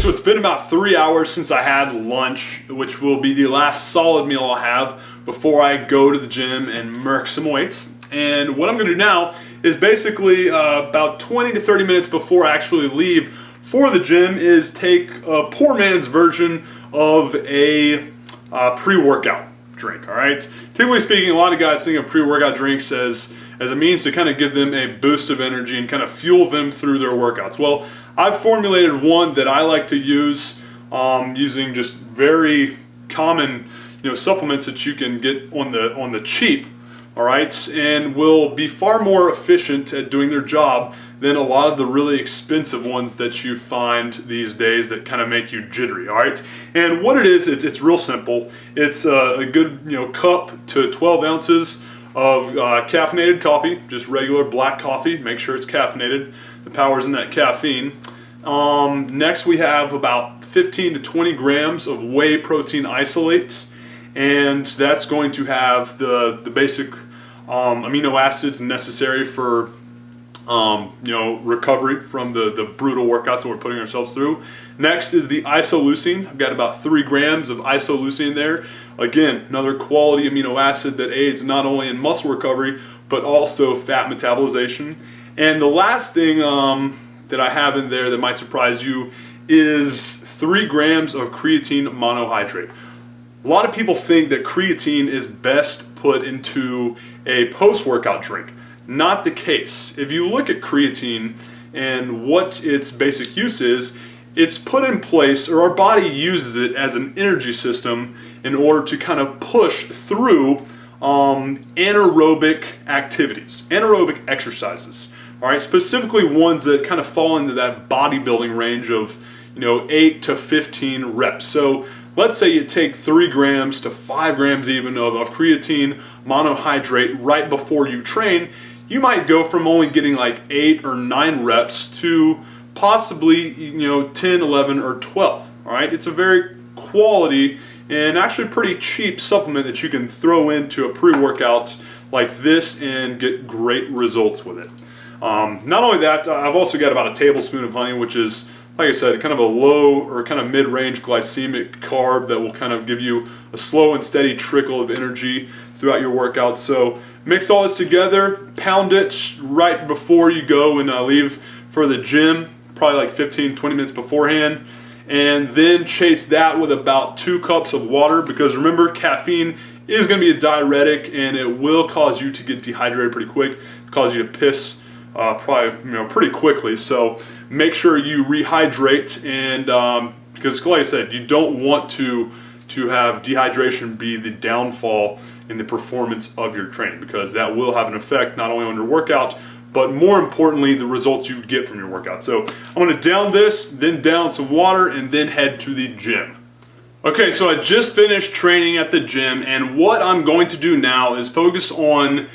so it's been about 3 hours since I had lunch, which will be the last solid meal I'll have before I go to the gym and murk some weights. And what I'm gonna do now is basically about 20 to 30 minutes before I actually leave for the gym is take a poor man's version of a pre-workout drink, all right? Typically speaking, a lot of guys think of pre-workout drinks as a means to kind of give them a boost of energy and kind of fuel them through their workouts. Well, I've formulated one that I like to use using just very common, supplements that you can get on the cheap, all right, and will be far more efficient at doing their job than a lot of the really expensive ones that you find these days that kind of make you jittery, all right? And what it is, it's real simple. It's a good cup to 12 ounces of caffeinated coffee, just regular black coffee. Make sure it's caffeinated. The power's in that caffeine. Next we have about 15 to 20 grams of whey protein isolate, and that's going to have the basic amino acids necessary for recovery from the brutal workouts that we're putting ourselves through. Next is the isoleucine. I've got about 3 grams of isoleucine there. Again, another quality amino acid that aids not only in muscle recovery, but also fat metabolization. And the last thing that I have in there that might surprise you is 3 grams of creatine monohydrate. A lot of people think that creatine is best put into a post-workout drink. Not the case. If you look at creatine and what its basic use is, it's put in place, or our body uses it as an energy system in order to kind of push through anaerobic activities, anaerobic exercises. All right, specifically ones that kind of fall into that bodybuilding range of 8 to 15 reps. So let's say you take 3 grams to 5 grams even of creatine monohydrate right before you train. You might go from only getting like 8 or 9 reps to possibly 10, 11, or 12. All right, it's a very quality and actually pretty cheap supplement that you can throw into a pre-workout like this and get great results with it. Not only that, I've also got about a tablespoon of honey, which is, like I said, kind of a low or kind of mid-range glycemic carb that will kind of give you a slow and steady trickle of energy throughout your workout. So mix all this together, pound it right before you go and leave for the gym, probably like 15, 20 minutes beforehand, and then chase that with about 2 cups of water, because remember, caffeine is going to be a diuretic and it will cause you to get dehydrated pretty quick, cause you to piss probably pretty quickly. So make sure you rehydrate, and because like I said, you don't want to have dehydration be the downfall in the performance of your training, because that will have an effect not only on your workout, but more importantly, the results you get from your workout. So I'm going to down this, then down some water, and then head to the gym. Okay, so I just finished training at the gym, and what I'm going to do now is focus on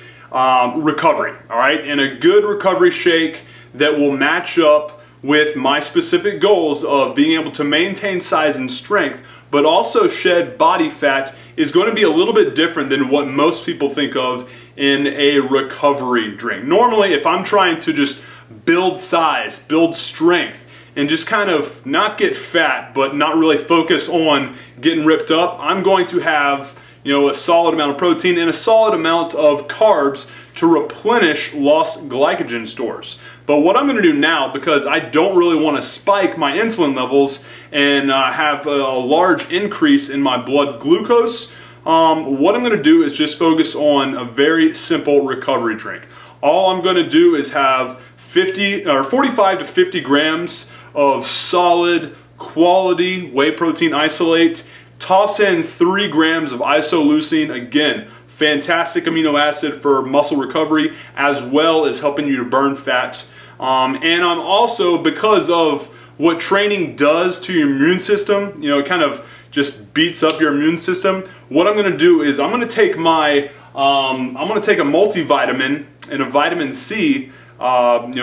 recovery, all right? And a good recovery shake that will match up with my specific goals of being able to maintain size and strength, but also shed body fat, is going to be a little bit different than what most people think of in a recovery drink. Normally, if I'm trying to just build size, build strength, and just kind of not get fat, but not really focus on getting ripped up, I'm going to have a solid amount of protein and a solid amount of carbs to replenish lost glycogen stores. But what I'm going to do now, because I don't really want to spike my insulin levels and have a large increase in my blood glucose, what I'm going to do is just focus on a very simple recovery drink. All I'm going to do is have 45 to 50 grams of solid quality whey protein isolate. Toss in 3 grams of isoleucine. Again, fantastic amino acid for muscle recovery, as well as helping you to burn fat. And I'm also, because of what training does to your immune system, it kind of just beats up your immune system. What I'm going to do is I'm going to take my I'm going to take a multivitamin and a vitamin C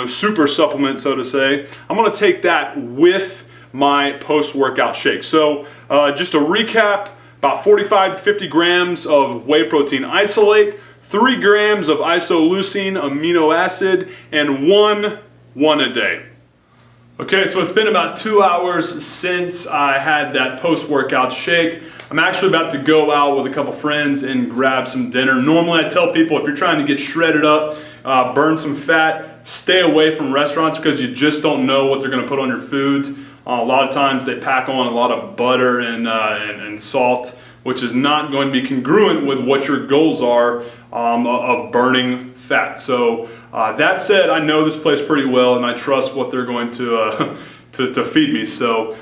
super supplement, so to say. I'm going to take that with my post-workout shake. So just to recap, about 45 to 50 grams of whey protein isolate, 3 grams of isoleucine amino acid, and one a day. Okay, so it's been about 2 hours since I had that post-workout shake. I'm actually about to go out with a couple friends and grab some dinner. Normally I tell people if you're trying to get shredded up, burn some fat, stay away from restaurants because you just don't know what they're going to put on your food. A lot of times they pack on a lot of butter and salt, which is not going to be congruent with what your goals are of burning fat. So that said, I know this place pretty well and I trust what they're going to feed me. So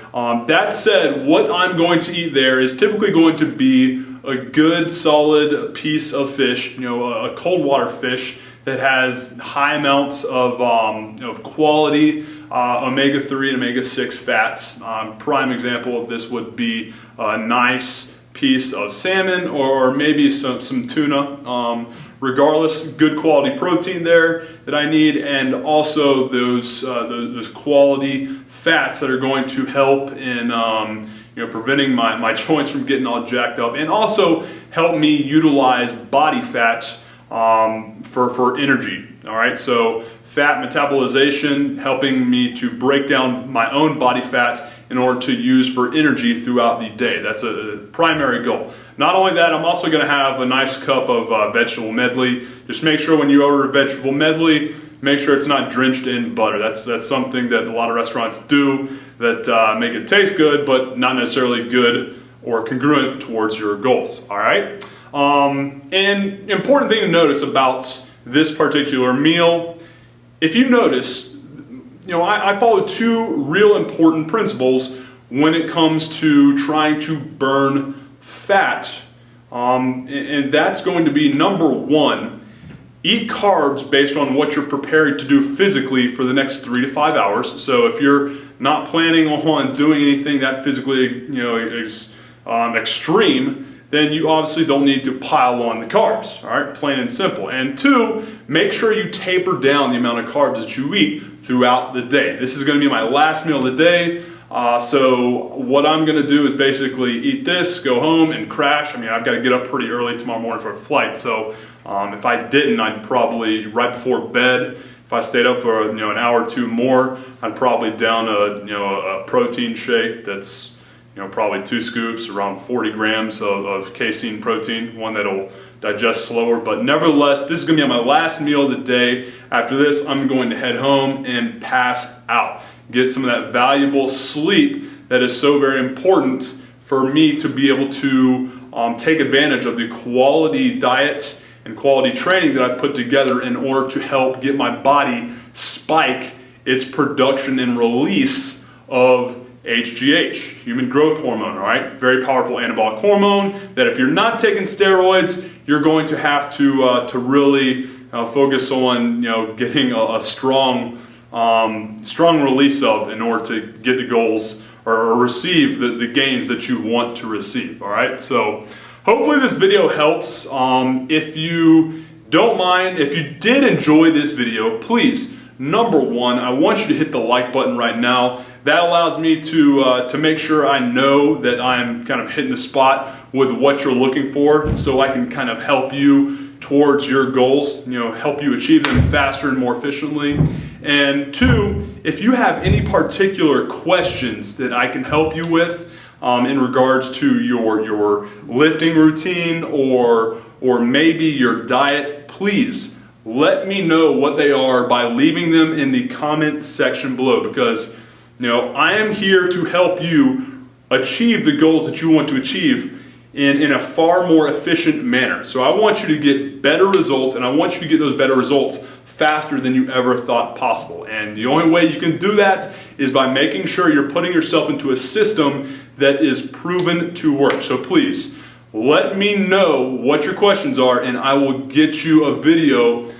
that said, what I'm going to eat there is typically going to be a good solid piece of fish, a cold water fish that has high amounts of quality omega-3 and omega-6 fats. Prime example of this would be a nice piece of salmon or maybe some tuna. Regardless, good quality protein there that I need, and also those quality fats that are going to help in preventing my joints from getting all jacked up, and also help me utilize body fat for energy. All right, so fat metabolization, helping me to break down my own body fat in order to use for energy throughout the day. That's a primary goal. Not only that, I'm also going to have a nice cup of vegetable medley. Just make sure when you order a vegetable medley, make sure it's not drenched in butter. That's something that a lot of restaurants do that make it taste good, but not necessarily good or congruent towards your goals. All right. And important thing to notice about this particular meal, if you notice, I follow two real important principles when it comes to trying to burn fat, and that's going to be number one, eat carbs based on what you're prepared to do physically for the next 3 to 5 hours. So if you're not planning on doing anything that physically is extreme, then you obviously don't need to pile on the carbs, all right, plain and simple. And two, make sure you taper down the amount of carbs that you eat throughout the day. This is gonna be my last meal of the day, so what I'm gonna do is basically eat this, go home and crash. I mean, I've gotta get up pretty early tomorrow morning for a flight, so if I didn't, I'd probably, right before bed, if I stayed up for an hour or two more, I'd probably down a protein shake that's probably 2 scoops, around 40 grams of casein protein, one that'll digest slower. But nevertheless, this is gonna be my last meal of the day. After this, I'm going to head home and pass out. Get some of that valuable sleep that is so very important for me to be able to take advantage of the quality diet and quality training that I put together in order to help get my body spike its production and release of HGH, human growth hormone, all right? Very powerful anabolic hormone that if you're not taking steroids, you're going to have to really focus on getting a strong release of in order to get the goals or receive the gains that you want to receive, all right? So hopefully this video helps. If you don't mind, if you did enjoy this video, please, number one, I want you to hit the like button right now. That allows me to make sure I know that I'm kind of hitting the spot with what you're looking for, so I can kind of help you towards your goals, help you achieve them faster and more efficiently. And two, if you have any particular questions that I can help you with in regards to your lifting routine or maybe your diet, please let me know what they are by leaving them in the comment section below, because I am here to help you achieve the goals that you want to achieve in a far more efficient manner. So I want you to get better results, and I want you to get those better results faster than you ever thought possible. And the only way you can do that is by making sure you're putting yourself into a system that is proven to work. So please, let me know what your questions are, and I will get you a video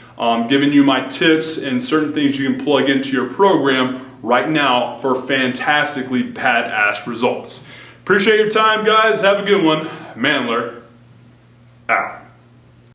giving you my tips and certain things you can plug into your program right now for fantastically badass results. Appreciate your time, guys. Have a good one. Mandler out.